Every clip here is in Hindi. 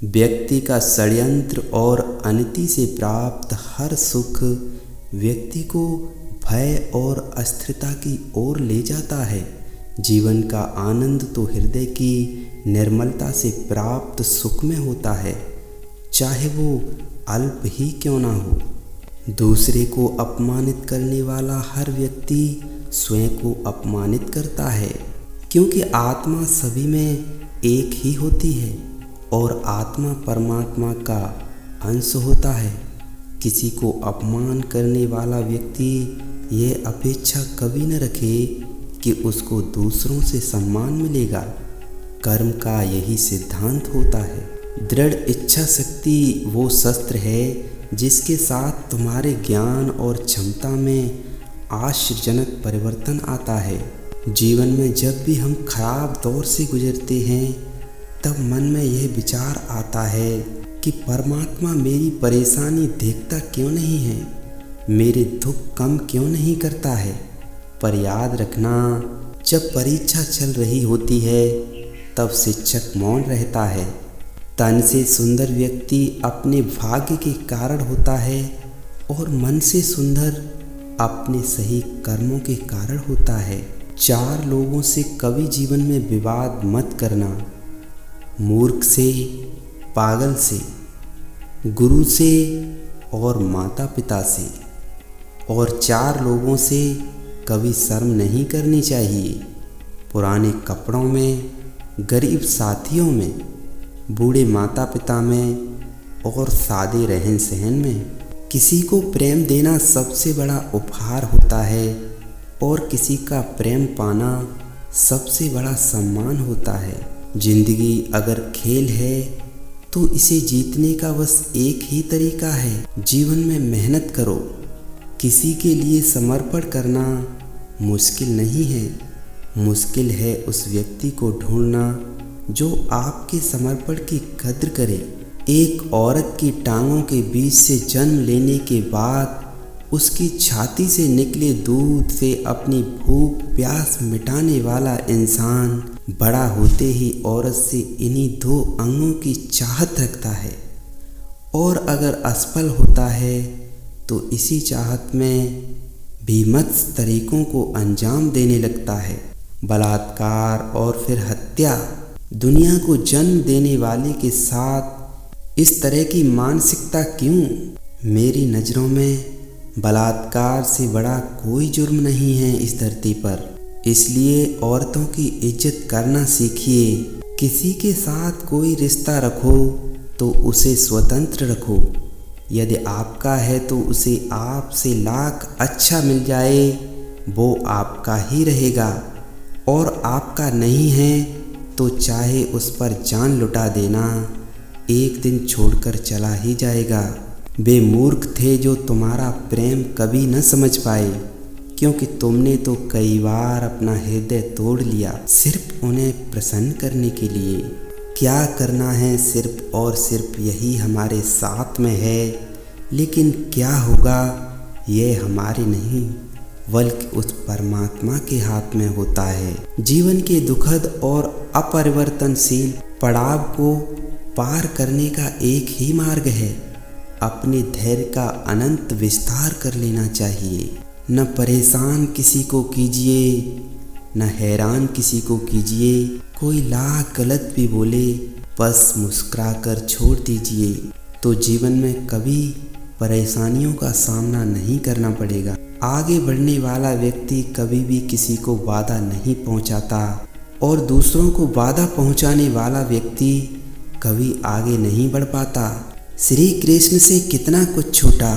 व्यक्ति का षड्यंत्र और अनिति से प्राप्त हर सुख व्यक्ति को भय और अस्थिरता की ओर ले जाता है। जीवन का आनंद तो हृदय की निर्मलता से प्राप्त सुख में होता है, चाहे वो अल्प ही क्यों ना हो। दूसरे को अपमानित करने वाला हर व्यक्ति स्वयं को अपमानित करता है, क्योंकि आत्मा सभी में एक ही होती है और आत्मा परमात्मा का अंश होता है। किसी को अपमान करने वाला व्यक्ति यह अपेक्षा कभी न रखे कि उसको दूसरों से सम्मान मिलेगा। कर्म का यही सिद्धांत होता है। दृढ़ इच्छा शक्ति वो शस्त्र है जिसके साथ तुम्हारे ज्ञान और क्षमता में आश्चर्यजनक परिवर्तन आता है। जीवन में जब भी हम खराब दौर से गुजरते हैं तब मन में यह विचार आता है कि परमात्मा मेरी परेशानी देखता क्यों नहीं है, मेरे दुख कम क्यों नहीं करता है। पर याद रखना, जब परीक्षा चल रही होती है तब शिक्षक मौन रहता है। तन से सुंदर व्यक्ति अपने भाग्य के कारण होता है और मन से सुंदर अपने सही कर्मों के कारण होता है। 4 लोगों से कभी जीवन में विवाद मत करना, मूर्ख से, पागल से, गुरु से और माता पिता से। और 4 लोगों से कभी शर्म नहीं करनी चाहिए, पुराने कपड़ों में, गरीब साथियों में, बूढ़े माता पिता में और सादे रहन सहन में। किसी को प्रेम देना सबसे बड़ा उपहार होता है और किसी का प्रेम पाना सबसे बड़ा सम्मान होता है। जिंदगी अगर खेल है तो इसे जीतने का बस एक ही तरीका है, जीवन में मेहनत करो। किसी के लिए समर्पण करना मुश्किल नहीं है, मुश्किल है उस व्यक्ति को ढूंढना जो आपके समर्पण की कद्र करे। एक औरत की टांगों के बीच से जन्म लेने के बाद उसकी छाती से निकले दूध से अपनी भूख प्यास मिटाने वाला इंसान बड़ा होते ही औरत से इन्हीं 2 अंगों की चाहत रखता है और अगर असफल होता है तो इसी चाहत में भीभत्स तरीकों को अंजाम देने लगता है। बलात्कार और फिर हत्या। दुनिया को जन्म देने वाले के साथ इस तरह की मानसिकता क्यों? मेरी नज़रों में बलात्कार से बड़ा कोई जुर्म नहीं है इस धरती पर। इसलिए औरतों की इज्जत करना सीखिए। किसी के साथ कोई रिश्ता रखो तो उसे स्वतंत्र रखो। यदि आपका है तो उसे आपसे लाख अच्छा मिल जाए वो आपका ही रहेगा, और आपका नहीं है तो चाहे उस पर जान लुटा देना, एक दिन छोड़कर चला ही जाएगा। वे मूर्ख थे जो तुम्हारा प्रेम कभी न समझ पाए, क्योंकि तुमने तो कई बार अपना हृदय तोड़ लिया सिर्फ उन्हें प्रसन्न करने के लिए। क्या करना है सिर्फ और सिर्फ यही हमारे साथ में है, लेकिन क्या होगा ये हमारे नहीं बल्कि उस परमात्मा के हाथ में होता है। जीवन के दुखद और अपरिवर्तनशील पड़ाव को पार करने का एक ही मार्ग है, अपने धैर्य का अनंत विस्तार कर लेना चाहिए। न परेशान किसी को कीजिए, न हैरान किसी को कीजिए। कोई लाख गलत भी बोले बस मुस्कुराकर छोड़ दीजिए, तो जीवन में कभी परेशानियों का सामना नहीं करना पड़ेगा। आगे बढ़ने वाला व्यक्ति कभी भी किसी को बाधा नहीं पहुंचाता और दूसरों को बाधा पहुंचाने वाला व्यक्ति कभी आगे नहीं बढ़ पाता। श्री कृष्ण से कितना कुछ छूटा,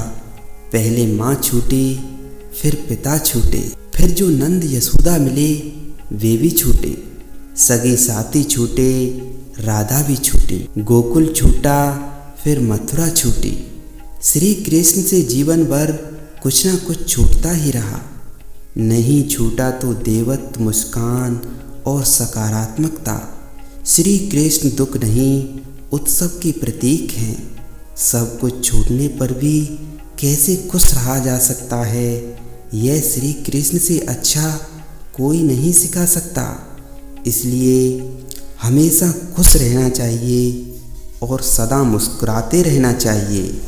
पहले माँ छूटी, फिर पिता छूटे, फिर जो नंद यशोदा मिले वे भी छूटे, सगे साथी छूटे, राधा भी छूटी, गोकुल छूटा, फिर मथुरा छूटी। श्री कृष्ण से जीवन भर कुछ ना कुछ छूटता ही रहा। नहीं छूटा तो देवत्व, मुस्कान और सकारात्मकता। श्री कृष्ण दुख नहीं उत्सव के प्रतीक हैं। सब कुछ छूटने पर भी कैसे खुश रहा जा सकता है, यह श्री कृष्ण से अच्छा कोई नहीं सिखा सकता। इसलिए हमेशा खुश रहना चाहिए, और सदा मुस्कुराते रहना चाहिए।